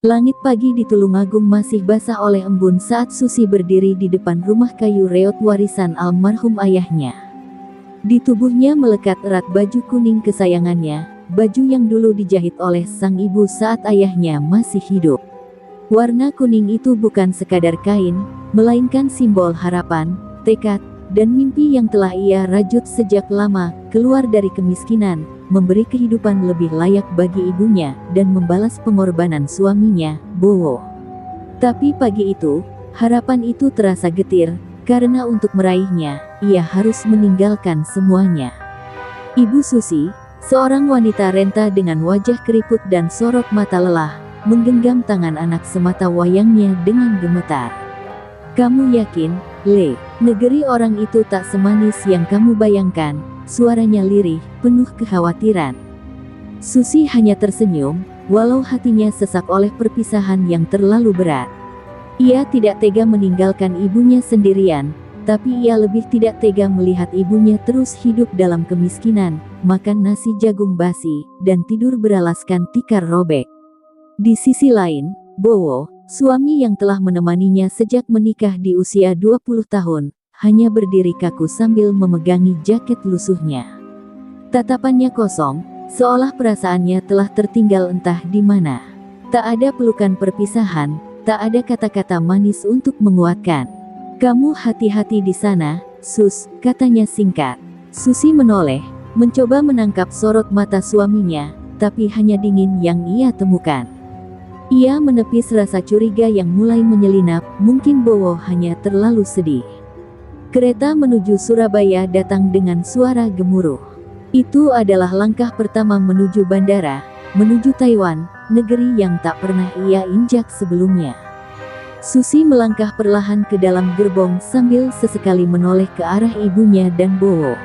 Langit pagi di Tulungagung masih basah oleh embun saat Susi berdiri di depan rumah kayu reot warisan almarhum ayahnya. Di tubuhnya melekat erat baju kuning kesayangannya, baju yang dulu dijahit oleh sang ibu saat ayahnya masih hidup. Warna kuning itu bukan sekadar kain, melainkan simbol harapan, tekad, dan mimpi yang telah ia rajut sejak lama, keluar dari kemiskinan, memberi kehidupan lebih layak bagi ibunya, dan membalas pengorbanan suaminya, Bowo. Tapi pagi itu, harapan itu terasa getir, karena untuk meraihnya, ia harus meninggalkan semuanya. Ibu Susi, seorang wanita renta dengan wajah keriput dan sorot mata lelah, menggenggam tangan anak semata wayangnya dengan gemetar. "Kamu yakin, Le, negeri orang itu tak semanis yang kamu bayangkan?" Suaranya lirih, penuh kekhawatiran. Susi hanya tersenyum, walau hatinya sesak oleh perpisahan yang terlalu berat. Ia tidak tega meninggalkan ibunya sendirian, tapi ia lebih tidak tega melihat ibunya terus hidup dalam kemiskinan, makan nasi jagung basi, dan tidur beralaskan tikar robek. Di sisi lain, Bowo, suami yang telah menemaninya sejak menikah di usia 20 tahun, hanya berdiri kaku sambil memegangi jaket lusuhnya. Tatapannya kosong, seolah perasaannya telah tertinggal entah di mana. Tak ada pelukan perpisahan, tak ada kata-kata manis untuk menguatkan. "Kamu hati-hati di sana, Sus," katanya singkat. Susi menoleh, mencoba menangkap sorot mata suaminya, tapi hanya dingin yang ia temukan. Ia menepis rasa curiga yang mulai menyelinap, mungkin Bowo hanya terlalu sedih. Kereta menuju Surabaya datang dengan suara gemuruh. Itu adalah langkah pertama menuju bandara, menuju Taiwan, negeri yang tak pernah ia injak sebelumnya. Susi melangkah perlahan ke dalam gerbong sambil sesekali menoleh ke arah ibunya dan Bowo.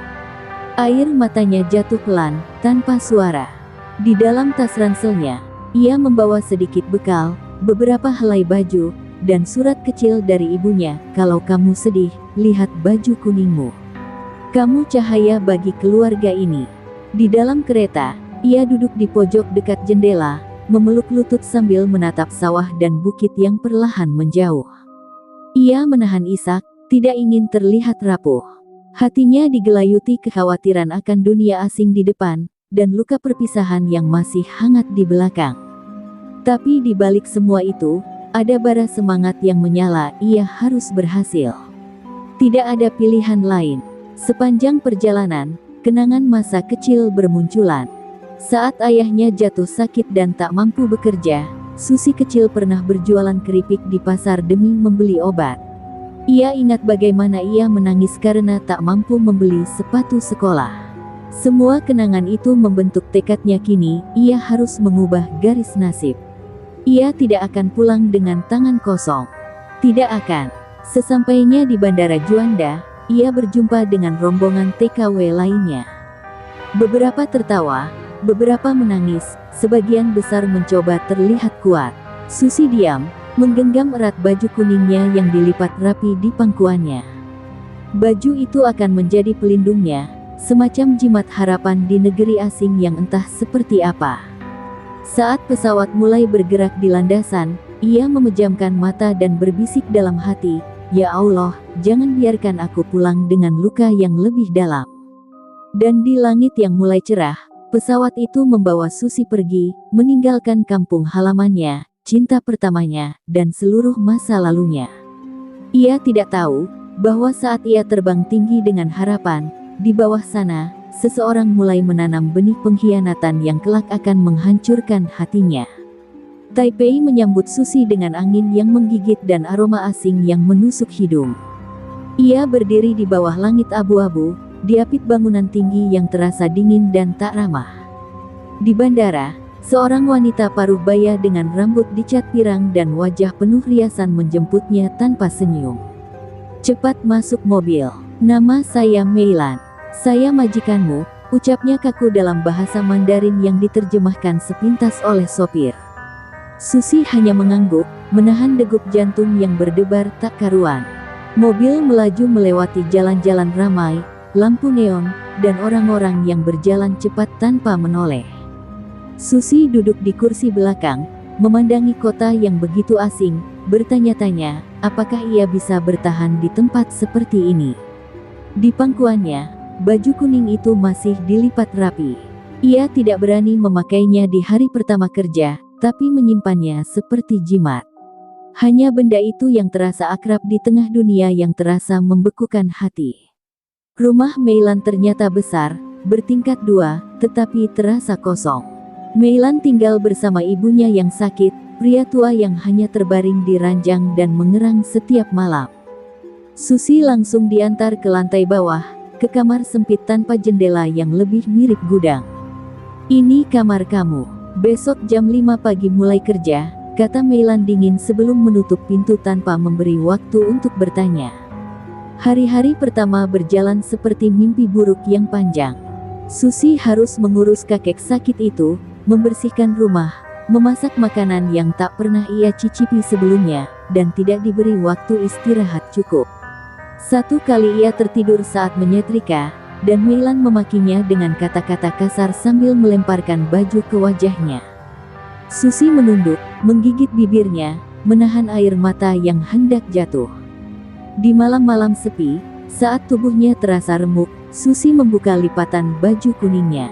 Air matanya jatuh pelan, tanpa suara. Di dalam tas ranselnya, ia membawa sedikit bekal, beberapa helai baju, dan surat kecil dari ibunya. "Kalau kamu sedih, lihat baju kuningmu. Kamu cahaya bagi keluarga ini." Di dalam kereta, ia duduk di pojok dekat jendela, memeluk lutut sambil menatap sawah dan bukit yang perlahan menjauh. Ia menahan isak, tidak ingin terlihat rapuh. Hatinya digelayuti kekhawatiran akan dunia asing di depan, dan luka perpisahan yang masih hangat di belakang. Tapi di balik semua itu, ada bara semangat yang menyala. Ia harus berhasil. Tidak ada pilihan lain. Sepanjang perjalanan, kenangan masa kecil bermunculan. Saat ayahnya jatuh sakit dan tak mampu bekerja, Susi kecil pernah berjualan keripik di pasar demi membeli obat. Ia ingat bagaimana ia menangis karena tak mampu membeli sepatu sekolah. Semua kenangan itu membentuk tekadnya. Kini, ia harus mengubah garis nasib. Ia tidak akan pulang dengan tangan kosong. Tidak akan. Sesampainya di Bandara Juanda, ia berjumpa dengan rombongan TKW lainnya. Beberapa tertawa, beberapa menangis, sebagian besar mencoba terlihat kuat. Susi diam, menggenggam erat baju kuningnya yang dilipat rapi di pangkuannya. Baju itu akan menjadi pelindungnya, semacam jimat harapan di negeri asing yang entah seperti apa. Saat pesawat mulai bergerak di landasan, ia memejamkan mata dan berbisik dalam hati, "Ya Allah, jangan biarkan aku pulang dengan luka yang lebih dalam." Dan di langit yang mulai cerah, pesawat itu membawa Susi pergi, meninggalkan kampung halamannya, cinta pertamanya, dan seluruh masa lalunya. Ia tidak tahu bahwa saat ia terbang tinggi dengan harapan, di bawah sana, seseorang mulai menanam benih pengkhianatan yang kelak akan menghancurkan hatinya. Taipei menyambut Susi dengan angin yang menggigit dan aroma asing yang menusuk hidung. Ia berdiri di bawah langit abu-abu, diapit bangunan tinggi yang terasa dingin dan tak ramah. Di bandara, seorang wanita paruh baya dengan rambut dicat pirang dan wajah penuh riasan menjemputnya tanpa senyum. "Cepat masuk mobil. Nama saya Meilan. Saya majikanmu," ucapnya kaku dalam bahasa Mandarin yang diterjemahkan sepintas oleh sopir. Susi hanya mengangguk, menahan degup jantung yang berdebar tak karuan. Mobil melaju melewati jalan-jalan ramai, lampu neon, dan orang-orang yang berjalan cepat tanpa menoleh. Susi duduk di kursi belakang, memandangi kota yang begitu asing, bertanya-tanya, apakah ia bisa bertahan di tempat seperti ini. Di pangkuannya, baju kuning itu masih dilipat rapi. Ia tidak berani memakainya di hari pertama kerja, tapi menyimpannya seperti jimat. Hanya benda itu yang terasa akrab di tengah dunia yang terasa membekukan hati. Rumah Meilan ternyata besar, bertingkat 2, tetapi terasa kosong. Meilan tinggal bersama ibunya yang sakit, pria tua yang hanya terbaring di ranjang dan mengerang setiap malam. Susi langsung diantar ke lantai bawah, ke kamar sempit tanpa jendela yang lebih mirip gudang. "Ini kamar kamu. Besok jam 5 pagi mulai kerja," kata Meilan dingin sebelum menutup pintu tanpa memberi waktu untuk bertanya. Hari-hari pertama berjalan seperti mimpi buruk yang panjang. Susi harus mengurus kakek sakit itu, membersihkan rumah, memasak makanan yang tak pernah ia cicipi sebelumnya, dan tidak diberi waktu istirahat cukup. Satu kali ia tertidur saat menyetrika, dan Meilan memakinya dengan kata-kata kasar sambil melemparkan baju ke wajahnya. Susi menunduk, menggigit bibirnya, menahan air mata yang hendak jatuh. Di malam-malam sepi, saat tubuhnya terasa remuk, Susi membuka lipatan baju kuningnya.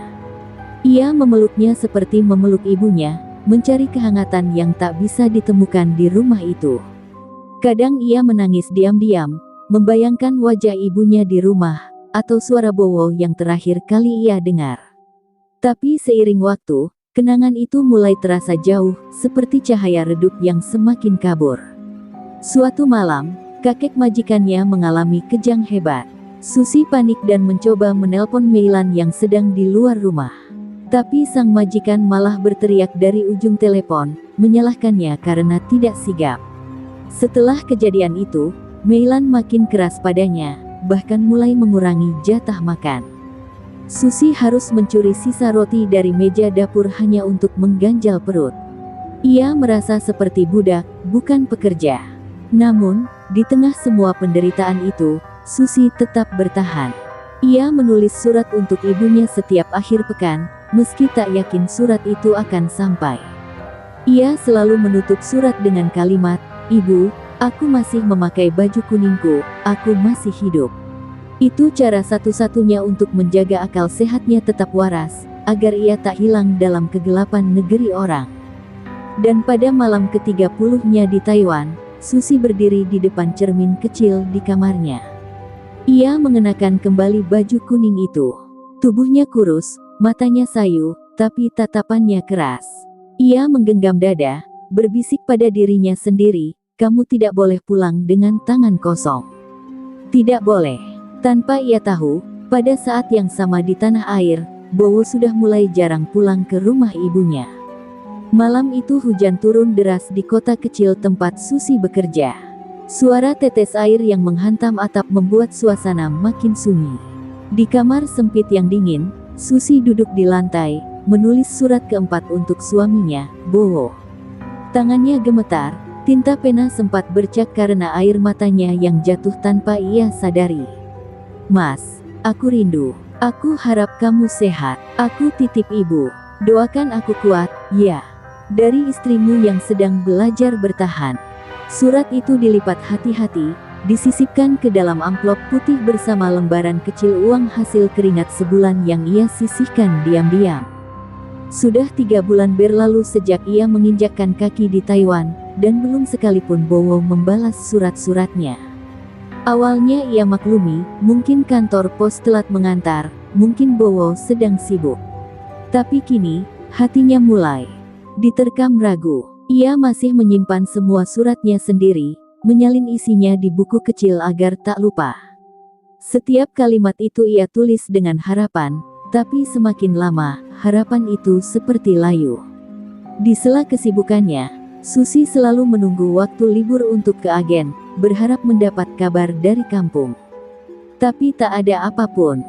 Ia memeluknya seperti memeluk ibunya, mencari kehangatan yang tak bisa ditemukan di rumah itu. Kadang ia menangis diam-diam, membayangkan wajah ibunya di rumah, atau suara Bowo yang terakhir kali ia dengar. Tapi seiring waktu, kenangan itu mulai terasa jauh, seperti cahaya redup yang semakin kabur. Suatu malam, kakek majikannya mengalami kejang hebat. Susi panik dan mencoba menelpon Meilan yang sedang di luar rumah. Tapi sang majikan malah berteriak dari ujung telepon, menyalahkannya karena tidak sigap. Setelah kejadian itu, Meilan makin keras padanya, bahkan mulai mengurangi jatah makan. Susi harus mencuri sisa roti dari meja dapur hanya untuk mengganjal perut. Ia merasa seperti budak, bukan pekerja. Namun, di tengah semua penderitaan itu, Susi tetap bertahan. Ia menulis surat untuk ibunya setiap akhir pekan, meski tak yakin surat itu akan sampai. Ia selalu menutup surat dengan kalimat, "Ibu, aku masih memakai baju kuningku, aku masih hidup." Itu cara satu-satunya untuk menjaga akal sehatnya tetap waras, agar ia tak hilang dalam kegelapan negeri orang. Dan pada malam ke-30-nya di Taiwan, Susi berdiri di depan cermin kecil di kamarnya. Ia mengenakan kembali baju kuning itu. Tubuhnya kurus, matanya sayu, tapi tatapannya keras. Ia menggenggam dada, berbisik pada dirinya sendiri, "Kamu tidak boleh pulang dengan tangan kosong. Tidak boleh." Tanpa ia tahu, pada saat yang sama di tanah air, Bowo sudah mulai jarang pulang ke rumah ibunya. Malam itu hujan turun deras di kota kecil tempat Susi bekerja. Suara tetes air yang menghantam atap membuat suasana makin sunyi. Di kamar sempit yang dingin, Susi duduk di lantai, menulis surat keempat untuk suaminya, Bowo. Tangannya gemetar, tinta pena sempat bercak karena air matanya yang jatuh tanpa ia sadari. "Mas, aku rindu. Aku harap kamu sehat. Aku titip ibu. Doakan aku kuat, ya. Dari istrimu yang sedang belajar bertahan." Surat itu dilipat hati-hati, disisipkan ke dalam amplop putih bersama lembaran kecil uang hasil keringat sebulan yang ia sisihkan diam-diam. Sudah 3 bulan berlalu sejak ia menginjakkan kaki di Taiwan, dan belum sekalipun Bowo membalas surat-suratnya. Awalnya ia maklumi, mungkin kantor pos telat mengantar, mungkin Bowo sedang sibuk. Tapi kini, hatinya mulai diterkam ragu. Ia masih menyimpan semua suratnya sendiri, menyalin isinya di buku kecil agar tak lupa. Setiap kalimat itu ia tulis dengan harapan, tapi semakin lama, harapan itu seperti layu. Di sela kesibukannya, Susi selalu menunggu waktu libur untuk ke agen, berharap mendapat kabar dari kampung. Tapi tak ada apapun.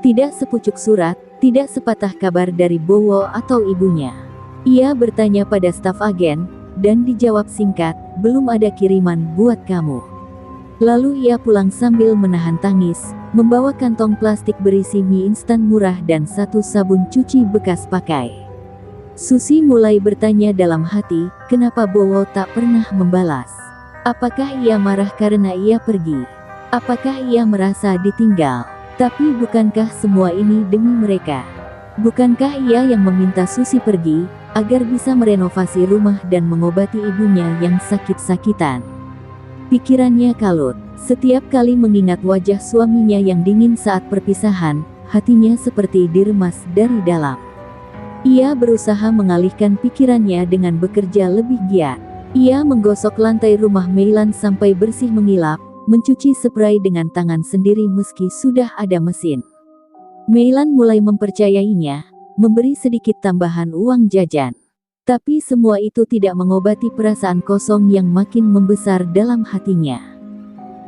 Tidak sepucuk surat, tidak sepatah kabar dari Bowo atau ibunya. Ia bertanya pada staf agen, dan dijawab singkat, "Belum ada kiriman buat kamu." Lalu ia pulang sambil menahan tangis, membawa kantong plastik berisi mie instan murah dan 1 sabun cuci bekas pakai. Susi mulai bertanya dalam hati, kenapa Bowo tak pernah membalas? Apakah ia marah karena ia pergi? Apakah ia merasa ditinggal? Tapi bukankah semua ini demi mereka? Bukankah ia yang meminta Susi pergi, agar bisa merenovasi rumah dan mengobati ibunya yang sakit-sakitan? Pikirannya kalut. Setiap kali mengingat wajah suaminya yang dingin saat perpisahan, hatinya seperti diremas dari dalam. Ia berusaha mengalihkan pikirannya dengan bekerja lebih giat. Ia menggosok lantai rumah Meilan sampai bersih mengilap, mencuci spray dengan tangan sendiri meski sudah ada mesin. Meilan mulai mempercayainya, memberi sedikit tambahan uang jajan. Tapi semua itu tidak mengobati perasaan kosong yang makin membesar dalam hatinya.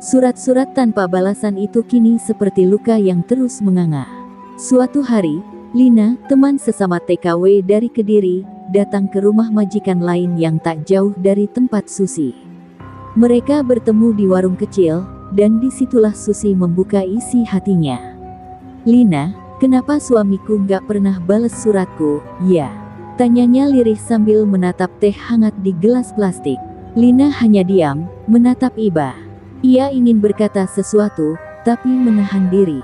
Surat-surat tanpa balasan itu kini seperti luka yang terus menganga. Suatu hari, Lina, teman sesama TKW dari Kediri, datang ke rumah majikan lain yang tak jauh dari tempat Susi. Mereka bertemu di warung kecil, dan disitulah Susi membuka isi hatinya. "Lina, kenapa suamiku nggak pernah balas suratku?" "Ya," tanyanya lirih sambil menatap teh hangat di gelas plastik. Lina hanya diam, menatap Iba. Ia ingin berkata sesuatu, tapi menahan diri.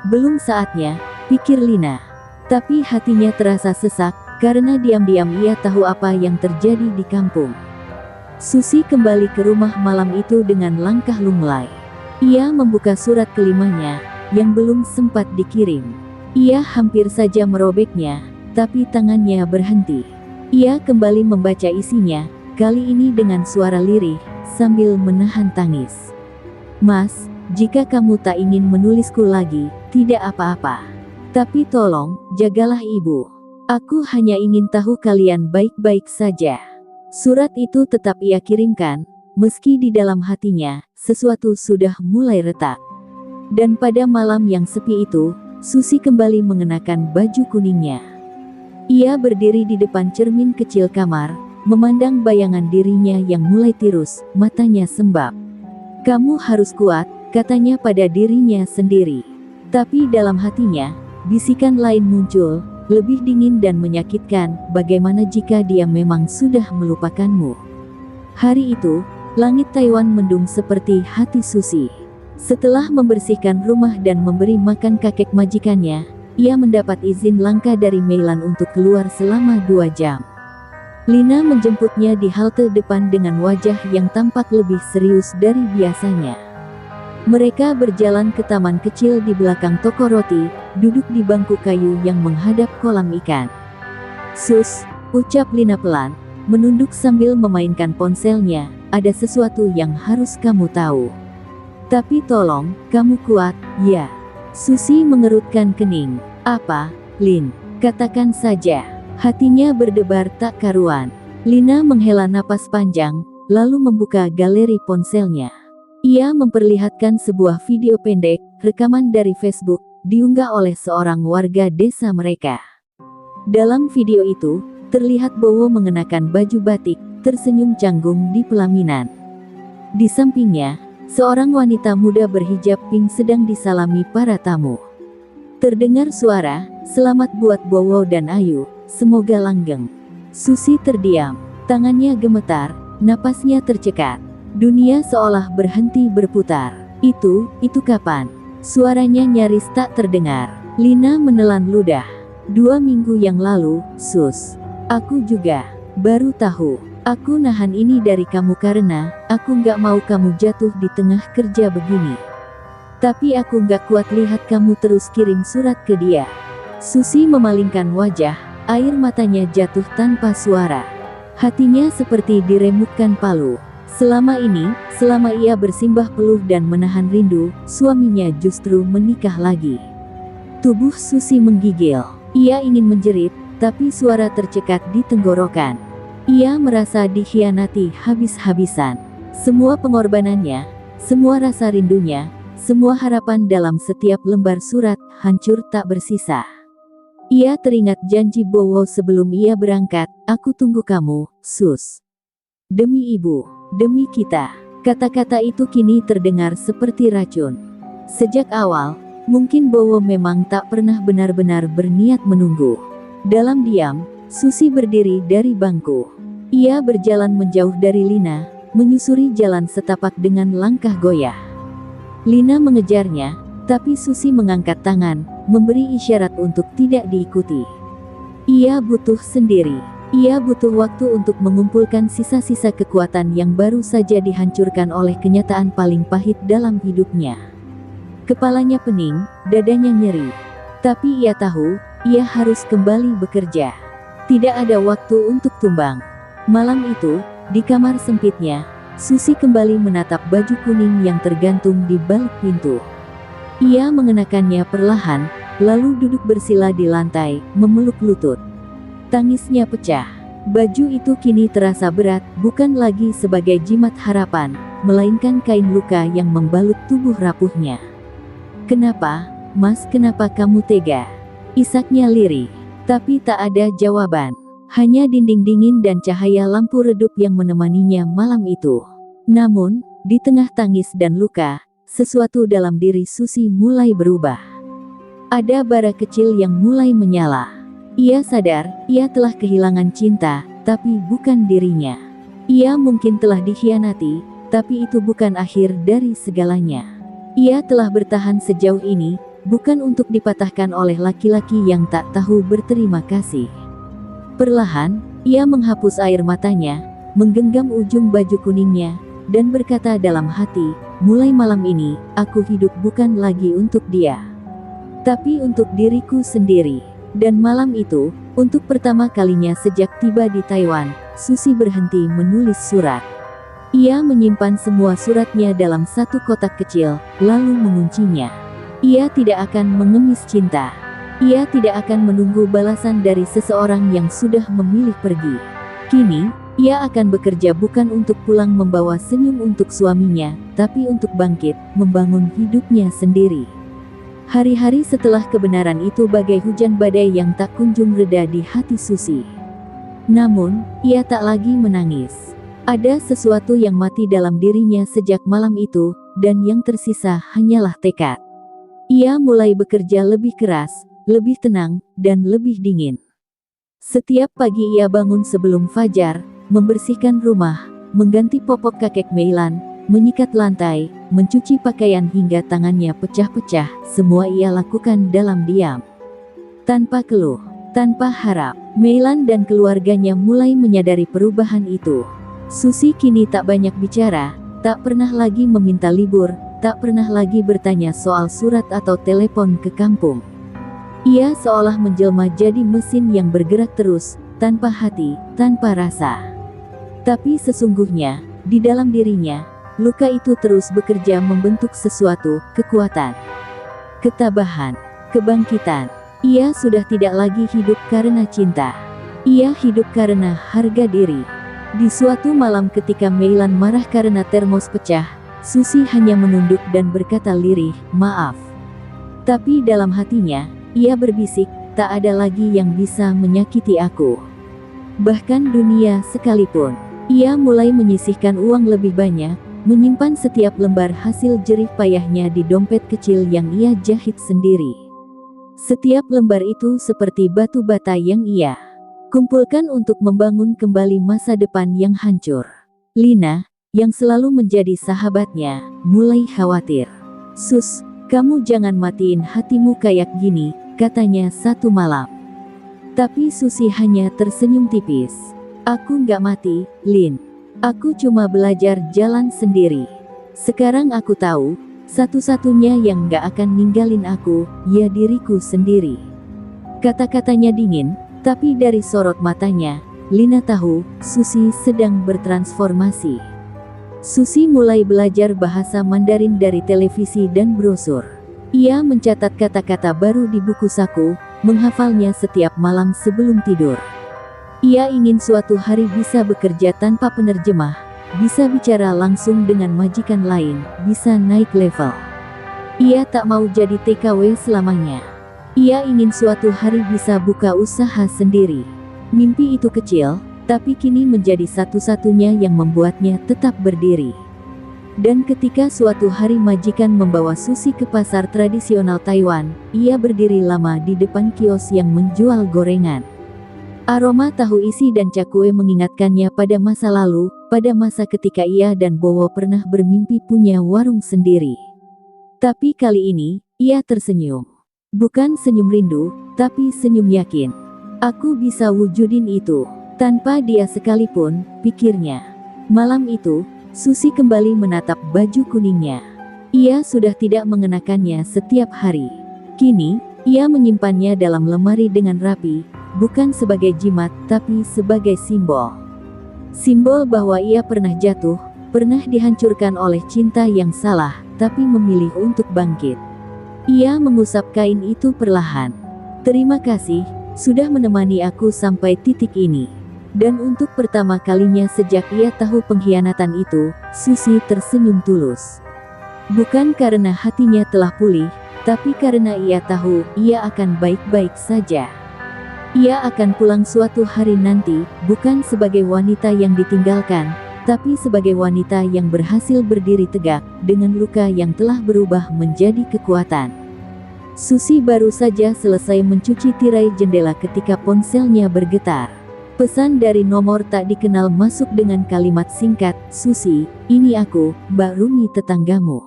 Belum saatnya, pikir Lina. Tapi hatinya terasa sesak, karena diam-diam ia tahu apa yang terjadi di kampung. Susi kembali ke rumah malam itu dengan langkah lunglai. Ia membuka surat kelimanya, yang belum sempat dikirim. Ia hampir saja merobeknya, tapi tangannya berhenti. Ia kembali membaca isinya, kali ini dengan suara lirih, sambil menahan tangis. "Mas, jika kamu tak ingin menulisku lagi, tidak apa-apa. Tapi tolong, jagalah ibu. Aku hanya ingin tahu kalian baik-baik saja." Surat itu tetap ia kirimkan, meski di dalam hatinya, sesuatu sudah mulai retak. Dan pada malam yang sepi itu, Susi kembali mengenakan baju kuningnya. Ia berdiri di depan cermin kecil kamar, memandang bayangan dirinya yang mulai tirus, matanya sembab. "Kamu harus kuat," katanya pada dirinya sendiri. Tapi dalam hatinya, bisikan lain muncul, lebih dingin dan menyakitkan, bagaimana jika dia memang sudah melupakanmu? Hari itu, langit Taiwan mendung seperti hati Susi. Setelah membersihkan rumah dan memberi makan kakek majikannya, ia mendapat izin langka dari Meilan untuk keluar selama 2 jam. Lina menjemputnya di halte depan dengan wajah yang tampak lebih serius dari biasanya. Mereka berjalan ke taman kecil di belakang toko roti, duduk di bangku kayu yang menghadap kolam ikan. "Sus," ucap Lina pelan, menunduk sambil memainkan ponselnya, "ada sesuatu yang harus kamu tahu. Tapi tolong, kamu kuat, ya." Susi mengerutkan kening. "Apa, Lin? Katakan saja." Hatinya berdebar tak karuan. Lina menghela napas panjang, lalu membuka galeri ponselnya. Ia memperlihatkan sebuah video pendek, rekaman dari Facebook, diunggah oleh seorang warga desa mereka. Dalam video itu, terlihat Bowo mengenakan baju batik, tersenyum canggung di pelaminan. Di sampingnya, seorang wanita muda berhijab pink sedang disalami para tamu. Terdengar suara, "Selamat buat Bowo dan Ayu, semoga langgeng." Susi terdiam, tangannya gemetar, napasnya tercekat. Dunia seolah berhenti berputar. Itu kapan?" Suaranya nyaris tak terdengar. Lina menelan ludah. 2 minggu yang lalu, Sus. Aku juga baru tahu. Aku nahan ini dari kamu karena aku nggak mau kamu jatuh di tengah kerja begini. Tapi aku nggak kuat lihat kamu terus kirim surat ke dia." Susi memalingkan wajah, air matanya jatuh tanpa suara. Hatinya seperti diremukkan palu. Selama ini, selama ia bersimbah peluh dan menahan rindu, suaminya justru menikah lagi. Tubuh Susi menggigil. Ia ingin menjerit, tapi suara tercekat di tenggorokan. Ia merasa dikhianati habis-habisan. Semua pengorbanannya, semua rasa rindunya, semua harapan dalam setiap lembar surat, hancur tak bersisa. Ia teringat janji Bowo sebelum ia berangkat, "Aku tunggu kamu, Sus. Demi ibu, demi kita." Kata-kata itu kini terdengar seperti racun. Sejak awal, mungkin Bowo memang tak pernah benar-benar berniat menunggu. Dalam diam, Susi berdiri dari bangku. Ia berjalan menjauh dari Lina, menyusuri jalan setapak dengan langkah goyah. Lina mengejarnya, tapi Susi mengangkat tangan, memberi isyarat untuk tidak diikuti. Ia butuh sendiri. Ia butuh waktu untuk mengumpulkan sisa-sisa kekuatan yang baru saja dihancurkan oleh kenyataan paling pahit dalam hidupnya. Kepalanya pening, dadanya nyeri. Tapi ia tahu, ia harus kembali bekerja. Tidak ada waktu untuk tumbang. Malam itu, di kamar sempitnya, Susi kembali menatap baju kuning yang tergantung di balik pintu. Ia mengenakannya perlahan, lalu duduk bersila di lantai, memeluk lutut. Tangisnya pecah. Baju itu kini terasa berat, bukan lagi sebagai jimat harapan, melainkan kain luka yang membalut tubuh rapuhnya. "Kenapa, Mas, kenapa kamu tega?" Isaknya lirih. Tapi tak ada jawaban. Hanya dinding dingin dan cahaya lampu redup yang menemaninya malam itu. Namun, di tengah tangis dan luka, sesuatu dalam diri Susi mulai berubah. Ada bara kecil yang mulai menyala. Ia sadar, ia telah kehilangan cinta, tapi bukan dirinya. Ia mungkin telah dikhianati, tapi itu bukan akhir dari segalanya. Ia telah bertahan sejauh ini, bukan untuk dipatahkan oleh laki-laki yang tak tahu berterima kasih. Perlahan, ia menghapus air matanya, menggenggam ujung baju kuningnya, dan berkata dalam hati, "Mulai malam ini, aku hidup bukan lagi untuk dia, tapi untuk diriku sendiri." Dan malam itu, untuk pertama kalinya sejak tiba di Taiwan, Susi berhenti menulis surat. Ia menyimpan semua suratnya dalam satu kotak kecil, lalu menguncinya. Ia tidak akan mengemis cinta. Ia tidak akan menunggu balasan dari seseorang yang sudah memilih pergi. Kini, ia akan bekerja bukan untuk pulang membawa senyum untuk suaminya, tapi untuk bangkit, membangun hidupnya sendiri. Hari-hari setelah kebenaran itu bagai hujan badai yang tak kunjung reda di hati Susi. Namun, ia tak lagi menangis. Ada sesuatu yang mati dalam dirinya sejak malam itu, dan yang tersisa hanyalah tekad. Ia mulai bekerja lebih keras, lebih tenang, dan lebih dingin. Setiap pagi ia bangun sebelum fajar, membersihkan rumah, mengganti popok kakek Meilan, menyikat lantai, mencuci pakaian hingga tangannya pecah-pecah. Semua ia lakukan dalam diam. Tanpa keluh, tanpa harap, Meilan dan keluarganya mulai menyadari perubahan itu. Susi kini tak banyak bicara, tak pernah lagi meminta libur, tak pernah lagi bertanya soal surat atau telepon ke kampung. Ia seolah menjelma jadi mesin yang bergerak terus, tanpa hati, tanpa rasa. Tapi sesungguhnya, di dalam dirinya, luka itu terus bekerja membentuk sesuatu, kekuatan, ketabahan, kebangkitan. Ia sudah tidak lagi hidup karena cinta. Ia hidup karena harga diri. Di suatu malam ketika Meilan marah karena termos pecah, Susi hanya menunduk dan berkata lirih, "Maaf." Tapi dalam hatinya, ia berbisik, "Tak ada lagi yang bisa menyakiti aku. Bahkan dunia sekalipun." Ia mulai menyisihkan uang lebih banyak, menyimpan setiap lembar hasil jerih payahnya di dompet kecil yang ia jahit sendiri. Setiap lembar itu seperti batu bata yang ia kumpulkan untuk membangun kembali masa depan yang hancur. Lina, yang selalu menjadi sahabatnya, mulai khawatir. "Sus, kamu jangan matiin hatimu kayak gini," katanya satu malam. Tapi Susi hanya tersenyum tipis. "Aku nggak mati, Lin. Aku cuma belajar jalan sendiri. Sekarang aku tahu, satu-satunya yang nggak akan ninggalin aku, ya diriku sendiri." Kata-katanya dingin, tapi dari sorot matanya, Lina tahu, Susi sedang bertransformasi. Susi mulai belajar bahasa Mandarin dari televisi dan brosur. Ia mencatat kata-kata baru di buku saku, menghafalnya setiap malam sebelum tidur. Ia ingin suatu hari bisa bekerja tanpa penerjemah, bisa bicara langsung dengan majikan lain, bisa naik level. Ia tak mau jadi TKW selamanya. Ia ingin suatu hari bisa buka usaha sendiri. Mimpi itu kecil, tapi kini menjadi satu-satunya yang membuatnya tetap berdiri. Dan ketika suatu hari majikan membawa Susi ke pasar tradisional Taiwan, ia berdiri lama di depan kios yang menjual gorengan. Aroma tahu isi dan cakwe mengingatkannya pada masa lalu, pada masa ketika ia dan Bowo pernah bermimpi punya warung sendiri. Tapi kali ini, ia tersenyum. Bukan senyum rindu, tapi senyum yakin. Aku bisa wujudin itu, tanpa dia sekalipun, pikirnya. Malam itu, Susi kembali menatap baju kuningnya. Ia sudah tidak mengenakannya setiap hari. Kini, ia menyimpannya dalam lemari dengan rapi, bukan sebagai jimat, tapi sebagai simbol. Simbol bahwa ia pernah jatuh, pernah dihancurkan oleh cinta yang salah, tapi memilih untuk bangkit. Ia mengusap kain itu perlahan. Terima kasih, sudah menemani aku sampai titik ini. Dan untuk pertama kalinya sejak ia tahu pengkhianatan itu, Susi tersenyum tulus. Bukan karena hatinya telah pulih, tapi karena ia tahu ia akan baik-baik saja. Ia akan pulang suatu hari nanti, bukan sebagai wanita yang ditinggalkan, tapi sebagai wanita yang berhasil berdiri tegak, dengan luka yang telah berubah menjadi kekuatan. Susi baru saja selesai mencuci tirai jendela ketika ponselnya bergetar. Pesan dari nomor tak dikenal masuk dengan kalimat singkat, "Susi, ini aku, Mbak Rumi tetanggamu.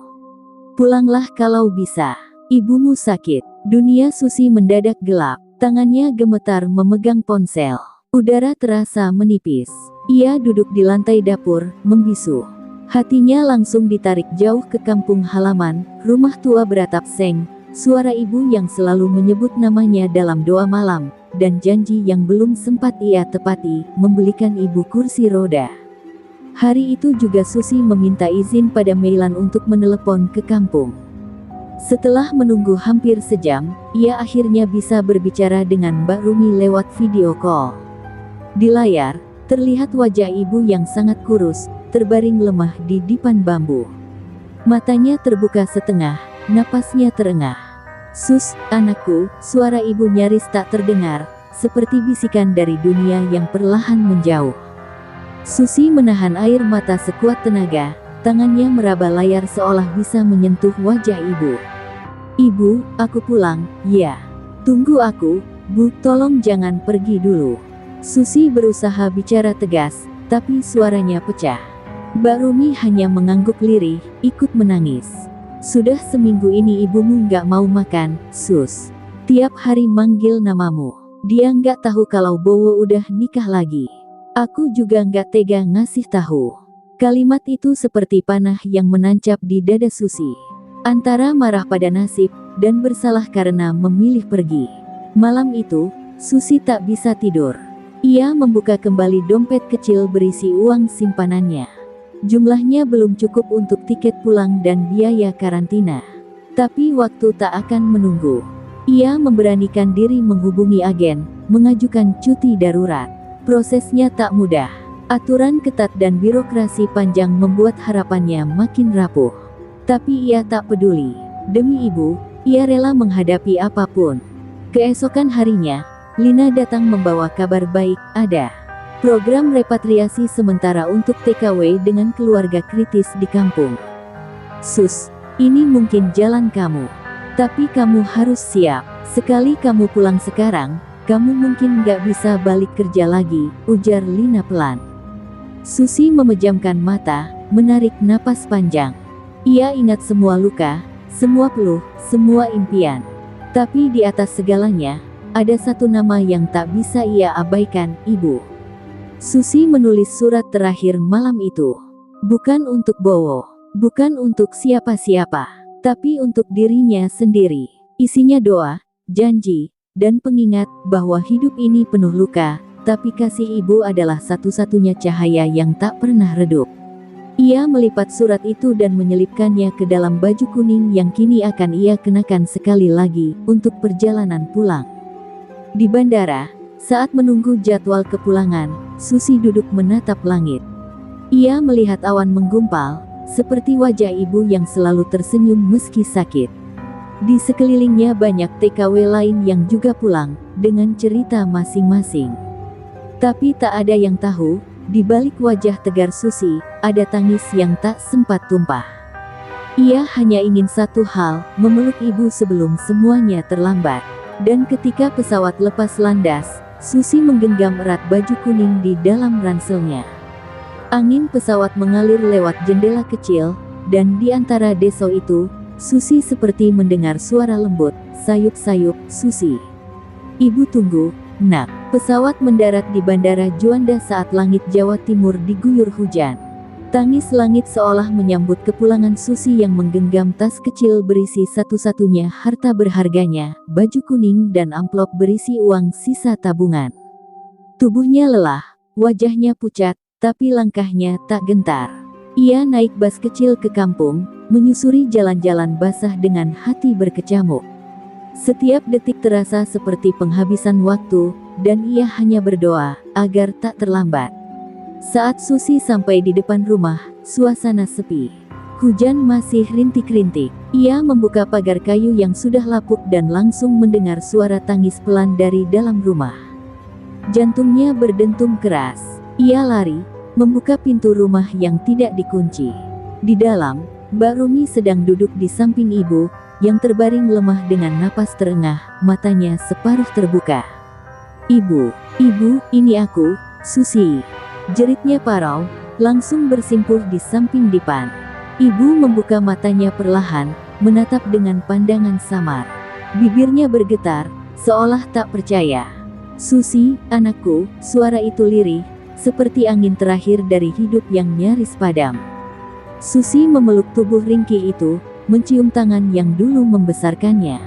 Pulanglah kalau bisa. Ibumu sakit." Dunia Susi mendadak gelap. Tangannya gemetar memegang ponsel. Udara terasa menipis. Ia duduk di lantai dapur, membisu. Hatinya langsung ditarik jauh ke kampung halaman, rumah tua beratap seng, suara ibu yang selalu menyebut namanya dalam doa malam, dan janji yang belum sempat ia tepati, membelikan ibu kursi roda. Hari itu juga Susi meminta izin pada Meilan untuk menelepon ke kampung. Setelah menunggu hampir sejam, ia akhirnya bisa berbicara dengan Mbak Rumi lewat video call. Di layar, terlihat wajah ibu yang sangat kurus, terbaring lemah di dipan bambu. Matanya terbuka setengah, napasnya terengah. "Sus, anakku," suara ibu nyaris tak terdengar, seperti bisikan dari dunia yang perlahan menjauh. Susi menahan air mata sekuat tenaga. Tangannya meraba layar seolah bisa menyentuh wajah ibu. "Ibu, aku pulang, ya. Tunggu aku, Bu, tolong jangan pergi dulu." Susi berusaha bicara tegas, tapi suaranya pecah. Mbak Rumi hanya mengangguk lirih, ikut menangis. "Sudah seminggu ini ibumu nggak mau makan, Sus. Tiap hari manggil namamu. Dia nggak tahu kalau Bowo udah nikah lagi. Aku juga nggak tega ngasih tahu." Kalimat itu seperti panah yang menancap di dada Susi. Antara marah pada nasib, dan bersalah karena memilih pergi. Malam itu, Susi tak bisa tidur. Ia membuka kembali dompet kecil berisi uang simpanannya. Jumlahnya belum cukup untuk tiket pulang dan biaya karantina. Tapi waktu tak akan menunggu. Ia memberanikan diri menghubungi agen, mengajukan cuti darurat. Prosesnya tak mudah. Aturan ketat dan birokrasi panjang membuat harapannya makin rapuh. Tapi ia tak peduli. Demi ibu, ia rela menghadapi apapun. Keesokan harinya, Lina datang membawa kabar baik, ada program repatriasi sementara untuk TKW dengan keluarga kritis di kampung. "Sus, ini mungkin jalan kamu. Tapi kamu harus siap. Sekali kamu pulang sekarang, kamu mungkin nggak bisa balik kerja lagi," ujar Lina pelan. Susi memejamkan mata, menarik napas panjang. Ia ingat semua luka, semua peluh, semua impian. Tapi di atas segalanya, ada satu nama yang tak bisa ia abaikan, ibu. Susi menulis surat terakhir malam itu. Bukan untuk Bowo, bukan untuk siapa-siapa, tapi untuk dirinya sendiri. Isinya doa, janji, dan pengingat bahwa hidup ini penuh luka, tapi kasih ibu adalah satu-satunya cahaya yang tak pernah redup. Ia melipat surat itu dan menyelipkannya ke dalam baju kuning yang kini akan ia kenakan sekali lagi, untuk perjalanan pulang. Di bandara, saat menunggu jadwal kepulangan, Susi duduk menatap langit. Ia melihat awan menggumpal, seperti wajah ibu yang selalu tersenyum meski sakit. Di sekelilingnya banyak TKW lain yang juga pulang, dengan cerita masing-masing. Tapi tak ada yang tahu, di balik wajah tegar Susi, ada tangis yang tak sempat tumpah. Ia hanya ingin satu hal, memeluk ibu sebelum semuanya terlambat. Dan ketika pesawat lepas landas, Susi menggenggam erat baju kuning di dalam ranselnya. Angin pesawat mengalir lewat jendela kecil, dan di antara deso itu, Susi seperti mendengar suara lembut, sayup-sayup, "Susi. Ibu tunggu, nak." Pesawat mendarat di Bandara Juanda saat langit Jawa Timur diguyur hujan. Tangis langit seolah menyambut kepulangan Susi yang menggenggam tas kecil berisi satu-satunya harta berharganya, baju kuning dan amplop berisi uang sisa tabungan. Tubuhnya lelah, wajahnya pucat, tapi langkahnya tak gentar. Ia naik bas kecil ke kampung, menyusuri jalan-jalan basah dengan hati berkecamuk. Setiap detik terasa seperti penghabisan waktu, dan ia hanya berdoa agar tak terlambat. Saat Susi sampai di depan rumah, suasana sepi. Hujan masih rintik-rintik. Ia membuka pagar kayu yang sudah lapuk dan langsung mendengar suara tangis pelan dari dalam rumah. Jantungnya berdentum keras. Ia lari, membuka pintu rumah yang tidak dikunci. Di dalam, Mbak Rumi sedang duduk di samping ibu, yang terbaring lemah dengan napas terengah, matanya separuh terbuka. "Ibu, ini aku, Susi," jeritnya parau, langsung bersimpuh di samping dipan. Ibu membuka matanya perlahan, menatap dengan pandangan samar. Bibirnya bergetar, seolah tak percaya. "Susi, anakku," suara itu lirih, seperti angin terakhir dari hidup yang nyaris padam. Susi memeluk tubuh ringkih itu, mencium tangan yang dulu membesarkannya.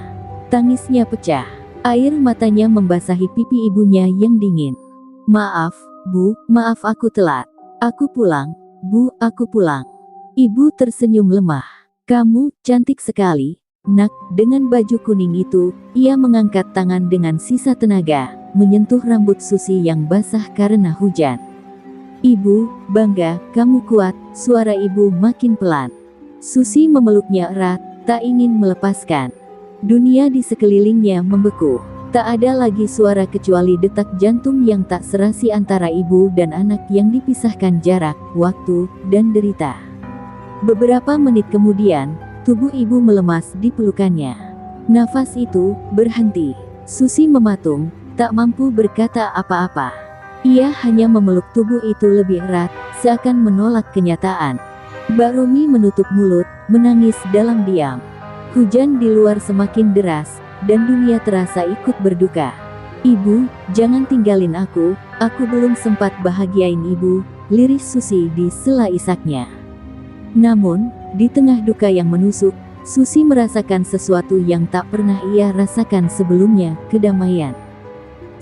Tangisnya pecah, air matanya membasahi pipi ibunya yang dingin. "Maaf, Bu, maaf aku telat. Aku pulang, Bu, aku pulang." Ibu tersenyum lemah. "Kamu cantik sekali, nak." Dengan baju kuning itu, ia mengangkat tangan dengan sisa tenaga, menyentuh rambut Susi yang basah karena hujan. "Ibu, bangga, kamu kuat." Suara ibu makin pelan. Susi memeluknya erat, tak ingin melepaskan. Dunia di sekelilingnya membeku. Tak ada lagi suara kecuali detak jantung yang tak serasi antara ibu dan anak yang dipisahkan jarak, waktu, dan derita. Beberapa menit kemudian, tubuh ibu melemas di pelukannya. Nafas itu berhenti. Susi mematung, tak mampu berkata apa-apa. Ia hanya memeluk tubuh itu lebih erat, seakan menolak kenyataan. Mbak Rumi menutup mulut, menangis dalam diam. Hujan di luar semakin deras, dan dunia terasa ikut berduka. "Ibu, jangan tinggalin aku belum sempat bahagiain ibu," lirih Susi di sela isaknya. Namun, di tengah duka yang menusuk, Susi merasakan sesuatu yang tak pernah ia rasakan sebelumnya, kedamaian.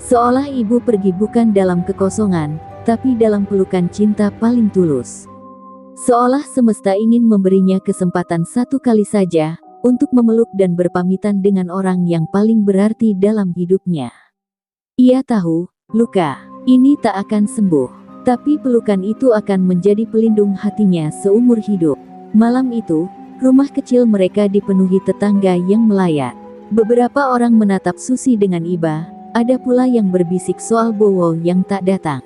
Seolah ibu pergi bukan dalam kekosongan, tapi dalam pelukan cinta paling tulus. Seolah semesta ingin memberinya kesempatan satu kali saja, untuk memeluk dan berpamitan dengan orang yang paling berarti dalam hidupnya. Ia tahu, luka ini tak akan sembuh, tapi pelukan itu akan menjadi pelindung hatinya seumur hidup. Malam itu, rumah kecil mereka dipenuhi tetangga yang melayat. Beberapa orang menatap Susi dengan iba, ada pula yang berbisik soal Bowo yang tak datang.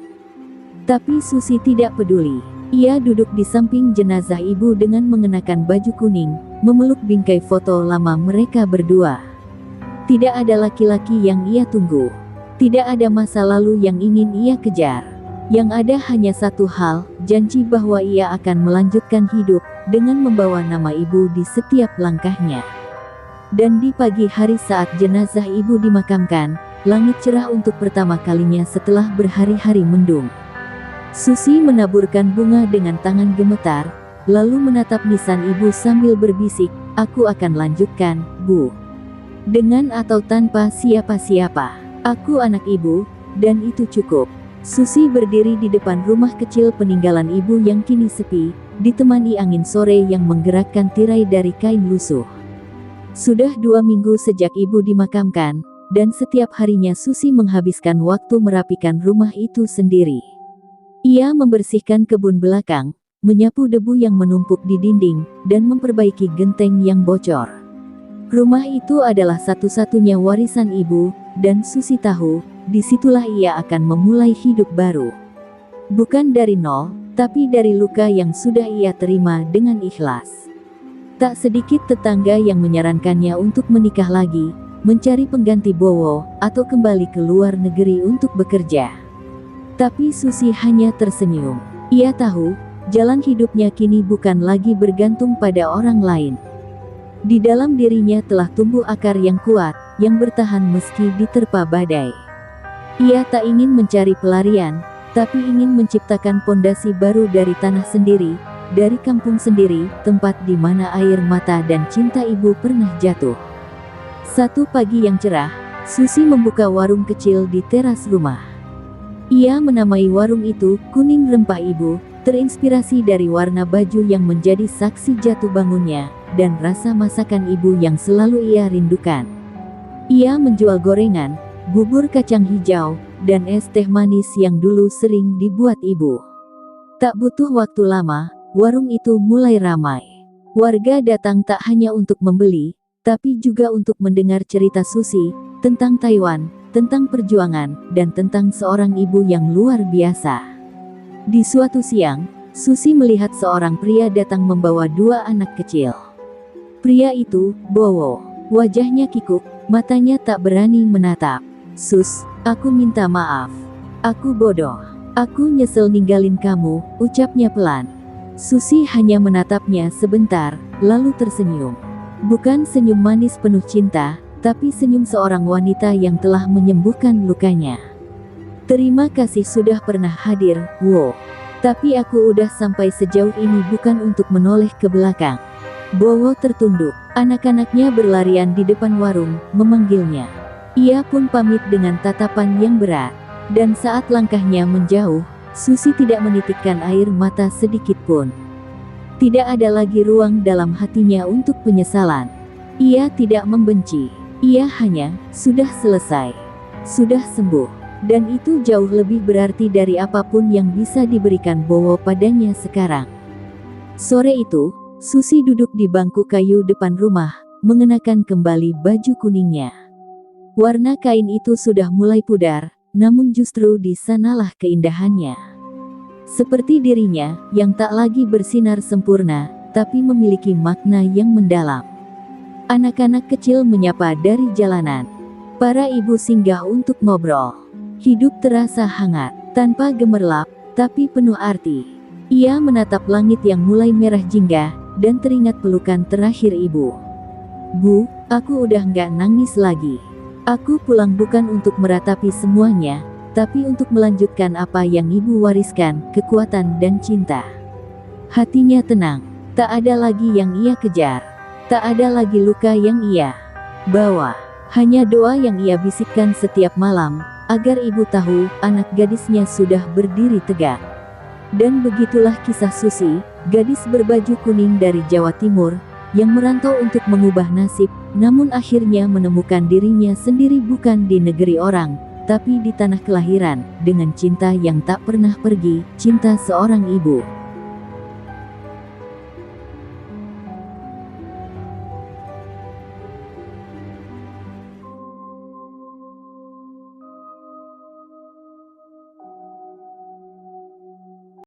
Tapi Susi tidak peduli. Ia duduk di samping jenazah ibu dengan mengenakan baju kuning, memeluk bingkai foto lama mereka berdua. Tidak ada laki-laki yang ia tunggu. Tidak ada masa lalu yang ingin ia kejar. Yang ada hanya satu hal, janji bahwa ia akan melanjutkan hidup, dengan membawa nama ibu di setiap langkahnya. Dan di pagi hari saat jenazah ibu dimakamkan, langit cerah untuk pertama kalinya setelah berhari-hari mendung. Susi menaburkan bunga dengan tangan gemetar, lalu menatap nisan ibu sambil berbisik, "Aku akan lanjutkan, Bu. Dengan atau tanpa siapa-siapa. Aku anak ibu, dan itu cukup." Susi berdiri di depan rumah kecil peninggalan ibu yang kini sepi, ditemani angin sore yang menggerakkan tirai dari kain lusuh. Sudah 2 minggu sejak ibu dimakamkan, dan setiap harinya Susi menghabiskan waktu merapikan rumah itu sendiri. Ia membersihkan kebun belakang, menyapu debu yang menumpuk di dinding, dan memperbaiki genteng yang bocor. Rumah itu adalah satu-satunya warisan ibu, dan Susi tahu, disitulah ia akan memulai hidup baru. Bukan dari nol, tapi dari luka yang sudah ia terima dengan ikhlas. Tak sedikit tetangga yang menyarankannya untuk menikah lagi, mencari pengganti Bowo, atau kembali ke luar negeri untuk bekerja. Tapi Susi hanya tersenyum. Ia tahu, jalan hidupnya kini bukan lagi bergantung pada orang lain. Di dalam dirinya telah tumbuh akar yang kuat, yang bertahan meski diterpa badai. Ia tak ingin mencari pelarian, tapi ingin menciptakan pondasi baru dari tanah sendiri, dari kampung sendiri, tempat di mana air mata dan cinta ibu pernah jatuh. Satu pagi yang cerah, Susi membuka warung kecil di teras rumah. Ia menamai warung itu Kuning Rempah Ibu, terinspirasi dari warna baju yang menjadi saksi jatuh bangunnya, dan rasa masakan ibu yang selalu ia rindukan. Ia menjual gorengan, bubur kacang hijau, dan es teh manis yang dulu sering dibuat ibu. Tak butuh waktu lama, warung itu mulai ramai. Warga datang tak hanya untuk membeli, tapi juga untuk mendengar cerita Susi, tentang Taiwan, tentang perjuangan, dan tentang seorang ibu yang luar biasa. Di suatu siang, Susi melihat seorang pria datang membawa dua anak kecil. Pria itu, Bowo. Wajahnya kikuk, matanya tak berani menatap. "Sus, aku minta maaf. Aku bodoh. Aku nyesel ninggalin kamu," ucapnya pelan. Susi hanya menatapnya sebentar, lalu tersenyum. Bukan senyum manis penuh cinta, tapi senyum seorang wanita yang telah menyembuhkan lukanya. "Terima kasih sudah pernah hadir, Wo. Tapi aku udah sampai sejauh ini bukan untuk menoleh ke belakang." Bowo tertunduk. Anak-anaknya berlarian di depan warung, memanggilnya. Ia pun pamit dengan tatapan yang berat. Dan saat langkahnya menjauh, Susi tidak menitikkan air mata sedikit pun. Tidak ada lagi ruang dalam hatinya untuk penyesalan. Ia tidak membenci. Ia hanya, sudah selesai. Sudah sembuh. Dan itu jauh lebih berarti dari apapun yang bisa diberikan Bowo padanya sekarang. Sore itu, Susi duduk di bangku kayu depan rumah, mengenakan kembali baju kuningnya. Warna kain itu sudah mulai pudar, namun justru di sanalah keindahannya. Seperti dirinya, yang tak lagi bersinar sempurna, tapi memiliki makna yang mendalam. Anak-anak kecil menyapa dari jalanan. Para ibu singgah untuk ngobrol. Hidup terasa hangat, tanpa gemerlap, tapi penuh arti. Ia menatap langit yang mulai merah jingga, dan teringat pelukan terakhir ibu. "Bu, aku udah nggak nangis lagi. Aku pulang bukan untuk meratapi semuanya, tapi untuk melanjutkan apa yang ibu wariskan, kekuatan dan cinta." Hatinya tenang. Tak ada lagi yang ia kejar. Tak ada lagi luka yang ia bawa. Hanya doa yang ia bisikkan setiap malam, agar ibu tahu, anak gadisnya sudah berdiri tegak. Dan begitulah kisah Susi, gadis berbaju kuning dari Jawa Timur, yang merantau untuk mengubah nasib, namun akhirnya menemukan dirinya sendiri bukan di negeri orang, tapi di tanah kelahiran, dengan cinta yang tak pernah pergi, cinta seorang ibu.